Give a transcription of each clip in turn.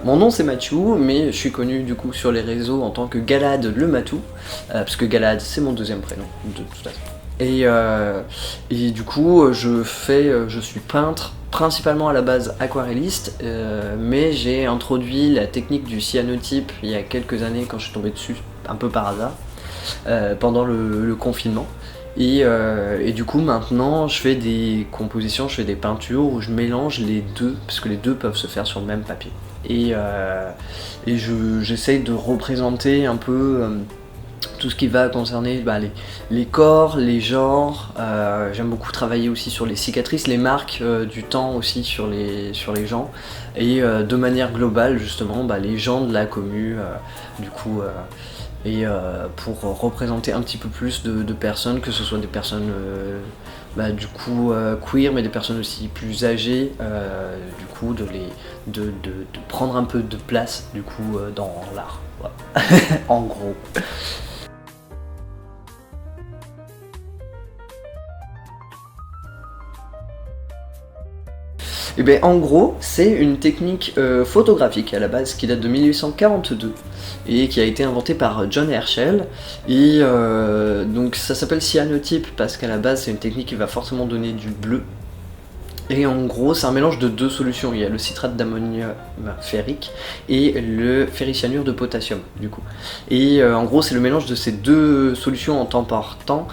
Mon nom c'est Mathieu, mais je suis connu du coup sur les réseaux en tant que Galad le Matou, parce que Galad c'est mon deuxième prénom, de toute façon. Et du coup, je suis peintre, principalement à la base aquarelliste, mais j'ai introduit la technique du cyanotype il y a quelques années quand je suis tombé dessus, un peu par hasard, pendant le confinement. Et du coup maintenant je fais des compositions, je fais des peintures où je mélange les deux, parce que les deux peuvent se faire sur le même papier. Et j'essaye de représenter un peu tout ce qui va concerner les corps, les genres. J'aime beaucoup travailler aussi sur les cicatrices, les marques du temps aussi sur les gens. Et de manière globale justement les gens de la commu, du coup. Pour représenter un petit peu plus de personnes, que ce soit des personnes du coup queer, mais des personnes aussi plus âgées, du coup de prendre un peu de place du coup dans l'art. Voilà. En gros. Et bien en gros, c'est une technique photographique à la base qui date de 1842 et qui a été inventée par John Herschel. Et donc ça s'appelle cyanotype parce qu'à la base c'est une technique qui va forcément donner du bleu. Et en gros, c'est un mélange de deux solutions. Il y a le citrate d'ammonium ferrique et le ferricyanure de potassium, du coup. Et en gros, c'est le mélange de ces deux solutions en temps par temps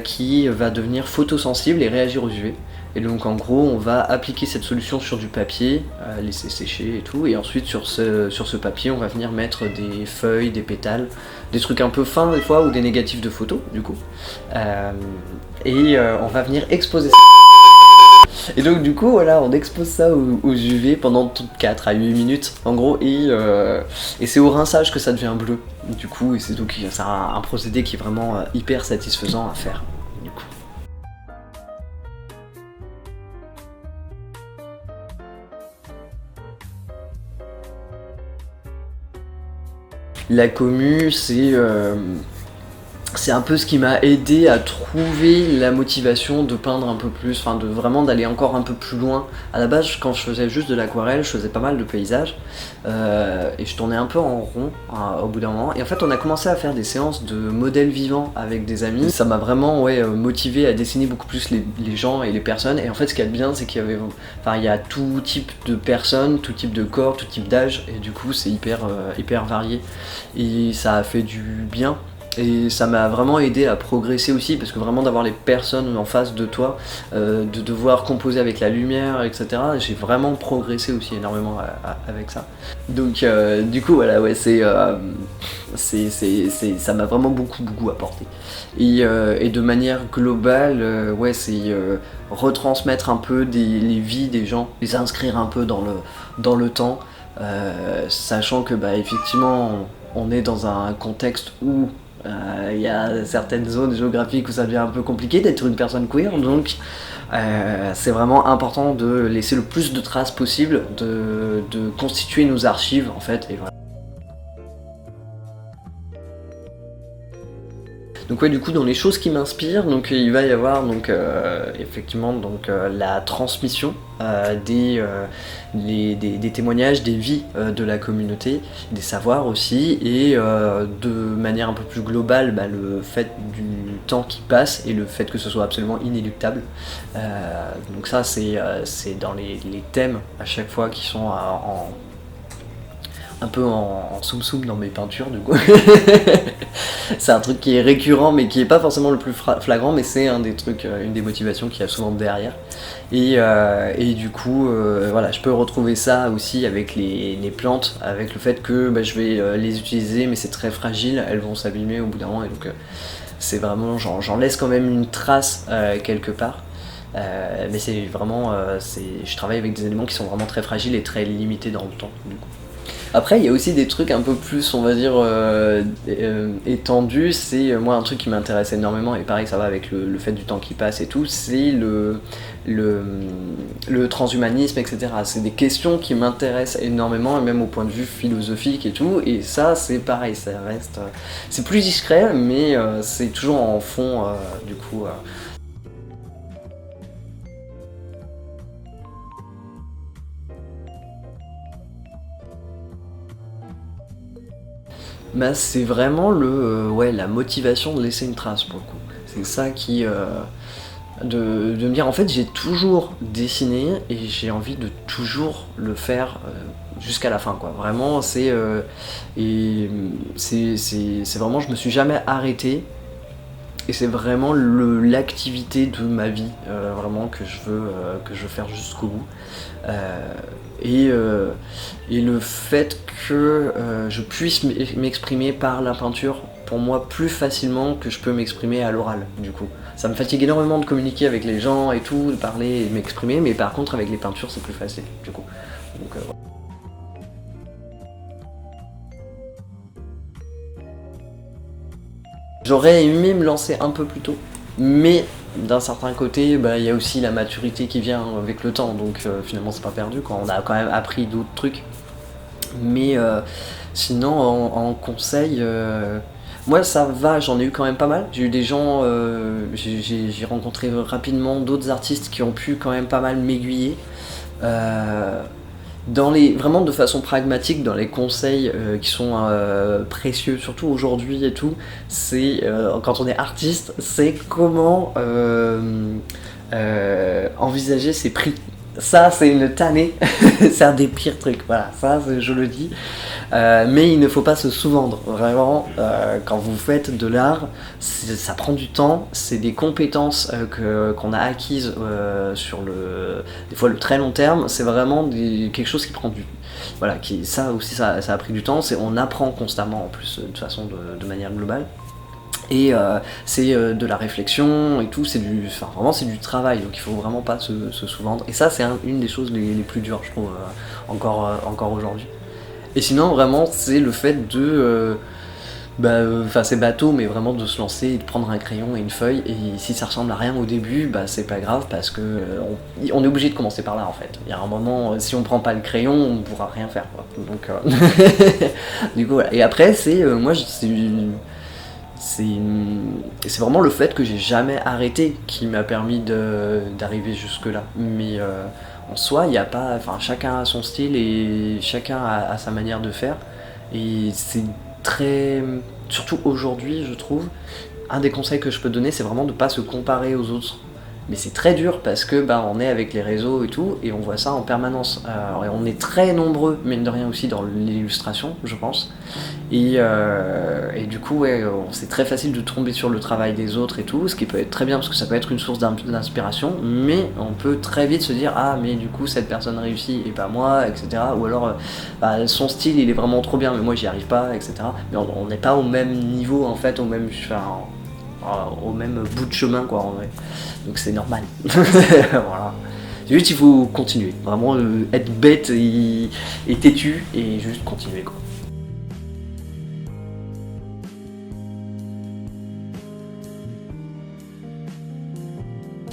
qui va devenir photosensible et réagir aux UV. Et donc en gros, on va appliquer cette solution sur du papier, laisser sécher et tout, et ensuite sur ce papier, on va venir mettre des feuilles, des pétales, des trucs un peu fins des fois, ou des négatifs de photos, du coup. On va venir exposer ça. Et donc du coup voilà, on expose ça aux UV pendant 4 à 8 minutes en gros, et c'est au rinçage que ça devient bleu du coup, et c'est un procédé qui est vraiment hyper satisfaisant à faire du coup. La commu, c'est un peu ce qui m'a aidé à trouver la motivation de peindre un peu plus, enfin de vraiment d'aller encore un peu plus loin. À la base, quand je faisais juste de l'aquarelle, je faisais pas mal de paysages, et je tournais un peu en rond au bout d'un moment. Et en fait, on a commencé à faire des séances de modèles vivants avec des amis. Ça m'a vraiment motivé à dessiner beaucoup plus les gens et les personnes. Et en fait, ce qu'il y a de bien, c'est il y a tout type de personnes, tout type de corps, tout type d'âge, et du coup, c'est hyper varié. Et ça a fait du bien. Et ça m'a vraiment aidé à progresser aussi, parce que vraiment d'avoir les personnes en face de toi, de devoir composer avec la lumière, etc. J'ai vraiment progressé aussi énormément avec ça. Donc du coup voilà, ouais, ça m'a vraiment beaucoup apporté. Et de manière globale, ouais, c'est retransmettre un peu les vies des gens, les inscrire un peu dans le temps, sachant que effectivement on est dans un contexte où il y a certaines zones géographiques où ça devient un peu compliqué d'être une personne queer, donc c'est vraiment important de laisser le plus de traces possible, de constituer nos archives en fait, et voilà. Donc ouais, du coup dans les choses qui m'inspirent, donc il va y avoir donc effectivement donc la transmission des témoignages, des vies de la communauté, des savoirs aussi, et de manière un peu plus globale, le fait du temps qui passe et le fait que ce soit absolument inéluctable. Donc ça c'est dans les thèmes à chaque fois qui sont un peu en soum-soum dans mes peintures du coup. C'est un truc qui est récurrent mais qui est pas forcément le plus flagrant, mais c'est un des trucs, une des motivations qu'il y a souvent derrière. Et du coup voilà, je peux retrouver ça aussi avec les plantes, avec le fait que je vais les utiliser mais c'est très fragile, elles vont s'abîmer au bout d'un moment, et donc c'est vraiment, j'en laisse quand même une trace quelque part. Mais c'est vraiment, je travaille avec des éléments qui sont vraiment très fragiles et très limités dans le temps du coup. Après, il y a aussi des trucs un peu plus, on va dire, étendus. C'est moi un truc qui m'intéresse énormément, et pareil, ça va avec le fait du temps qui passe et tout, c'est le transhumanisme, etc. C'est des questions qui m'intéressent énormément, et même au point de vue philosophique et tout. Et ça, c'est pareil, ça reste, c'est plus discret, mais c'est toujours en fond, du coup. Bah, c'est vraiment ouais, la motivation de laisser une trace pour le coup. C'est ça qui, de me dire en fait j'ai toujours dessiné et j'ai envie de toujours le faire jusqu'à la fin quoi. Vraiment et c'est vraiment je me suis jamais arrêté et c'est vraiment l'activité de ma vie vraiment que je veux faire jusqu'au bout. Euh, et, euh, et le fait que je puisse m'exprimer par la peinture, pour moi, plus facilement que je peux m'exprimer à l'oral, du coup. Ça me fatigue énormément de communiquer avec les gens et tout, de parler et de m'exprimer, mais par contre, avec les peintures, c'est plus facile, du coup. Donc, voilà. J'aurais aimé me lancer un peu plus tôt, mais d'un certain côté, bah, il y a aussi la maturité qui vient avec le temps, donc finalement, c'est pas perdu, quand on a quand même appris d'autres trucs. Mais sinon, en conseil, moi ça va, j'en ai eu quand même pas mal. J'ai eu des gens, j'ai rencontré rapidement d'autres artistes qui ont pu quand même pas mal m'aiguiller. Euh, vraiment de façon pragmatique, dans les conseils qui sont précieux, surtout aujourd'hui et tout, c'est quand on est artiste, c'est comment envisager ses prix. Ça, c'est une tannée, c'est un des pires trucs, voilà, ça, je le dis. Mais il ne faut pas se sous-vendre, vraiment, quand vous faites de l'art, ça prend du temps, c'est des compétences qu'on a acquises sur des fois le très long terme, c'est vraiment quelque chose qui prend voilà, ça aussi ça a pris du temps, on apprend constamment en plus, de toute façon, de manière globale. Et c'est de la réflexion et tout, vraiment c'est du travail, donc il faut vraiment pas se sous-vendre. Et ça c'est une des choses les plus dures, je trouve, encore aujourd'hui. Et sinon vraiment c'est le fait enfin c'est bateau, mais vraiment de se lancer et de prendre un crayon et une feuille, et si ça ressemble à rien au début, bah c'est pas grave, parce que on est obligé de commencer par là en fait. Il y a un moment, si on prend pas le crayon, on ne pourra rien faire quoi. Donc du coup voilà. Et après c'est vraiment le fait que j'ai jamais arrêté qui m'a permis d'arriver jusque là. Mais en soi, il y a pas, enfin chacun a son style et chacun a sa manière de faire. Et c'est très, surtout aujourd'hui, je trouve, un des conseils que je peux donner, c'est vraiment de pas se comparer aux autres. Mais c'est très dur parce que bah, on est avec les réseaux et tout, et on voit ça en permanence. Et on est très nombreux, mine de rien aussi, dans l'illustration, je pense. Et du coup, ouais, c'est très facile de tomber sur le travail des autres et tout, ce qui peut être très bien parce que ça peut être une source d'inspiration, mais on peut très vite se dire ah mais du coup cette personne réussit et pas moi, etc. Ou alors bah, son style il est vraiment trop bien mais moi j'y arrive pas, etc. Mais on n'est pas au même niveau en fait, au même bout de chemin quoi en vrai. Donc c'est normal. Voilà. Juste il faut continuer, vraiment être bête et têtu et juste continuer quoi.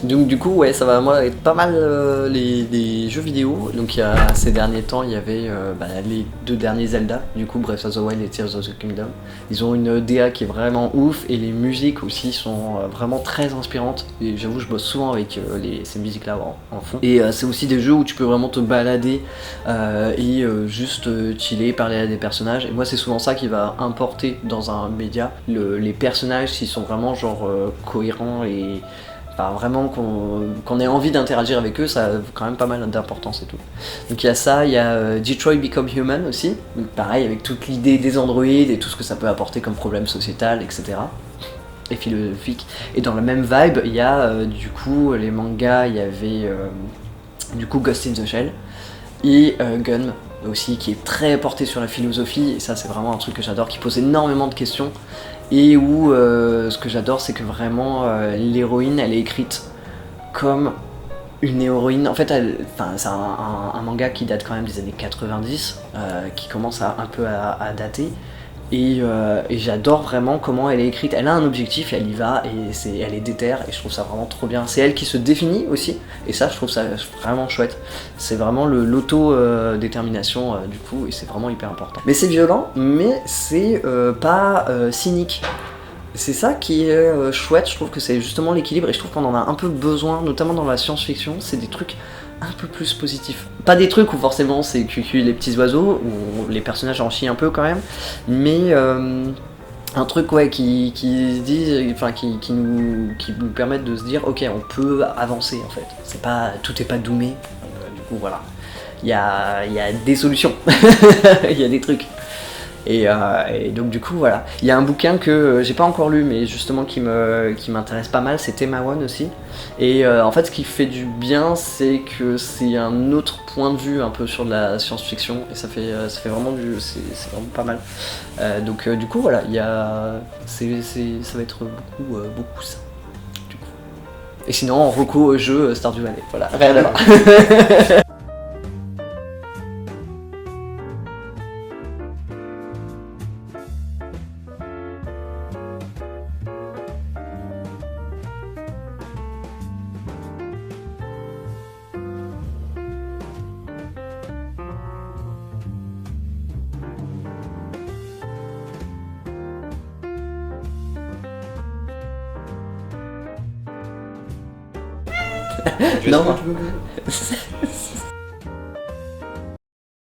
Donc du coup ouais ça va moi être pas mal les jeux vidéo. Donc il y a ces derniers temps il y avait les deux derniers Zelda, du coup Breath of the Wild et Tears of the Kingdom. Ils ont une DA qui est vraiment ouf et les musiques aussi sont vraiment très inspirantes. Et j'avoue je bosse souvent avec ces musiques là en fond. Et c'est aussi des jeux où tu peux vraiment te balader et juste chiller, parler à des personnages. Et moi c'est souvent ça qui va importer dans un média. Les personnages s'ils sont vraiment genre cohérents et enfin, vraiment qu'on ait envie d'interagir avec eux, ça a quand même pas mal d'importance et tout. Donc il y a ça, il y a Detroit Become Human aussi, donc pareil avec toute l'idée des androïdes et tout ce que ça peut apporter comme problème sociétal, etc. Et philosophique. Et dans la même vibe, il y a du coup les mangas, il y avait du coup Ghost in the Shell et Gun aussi, qui est très porté sur la philosophie, et ça c'est vraiment un truc que j'adore, qui pose énormément de questions. Et où ce que j'adore c'est que vraiment l'héroïne elle est écrite comme une héroïne. En fait c'est un manga qui date quand même des années 90, qui commence un peu à dater. Et j'adore vraiment comment elle est écrite. Elle a un objectif, elle y va et elle est déterre et je trouve ça vraiment trop bien. C'est elle qui se définit aussi et ça je trouve ça vraiment chouette. C'est vraiment l'auto-détermination du coup et c'est vraiment hyper important. Mais c'est violent, mais c'est pas cynique. C'est ça qui est chouette, je trouve que c'est justement l'équilibre et je trouve qu'on en a un peu besoin, notamment dans la science-fiction. C'est des trucs un peu plus positif. Pas des trucs où forcément c'est cucu les petits oiseaux, où les personnages en chient un peu quand même, mais un truc ouais qui se dit, enfin qui nous permettent de se dire ok on peut avancer en fait. C'est pas tout est pas doomé. Du coup voilà. Il y a des solutions. Il y a des trucs. Et donc du coup voilà. Il y a un bouquin que j'ai pas encore lu mais justement qui m'intéresse pas mal, c'est Temawan aussi. Et en fait ce qui fait du bien c'est que c'est un autre point de vue un peu sur de la science-fiction et ça fait vraiment c'est vraiment pas mal. Donc du coup voilà, ça va être beaucoup ça. Du coup. Et sinon en reco au jeu Stardew Valley, voilà, rien à voir. Non.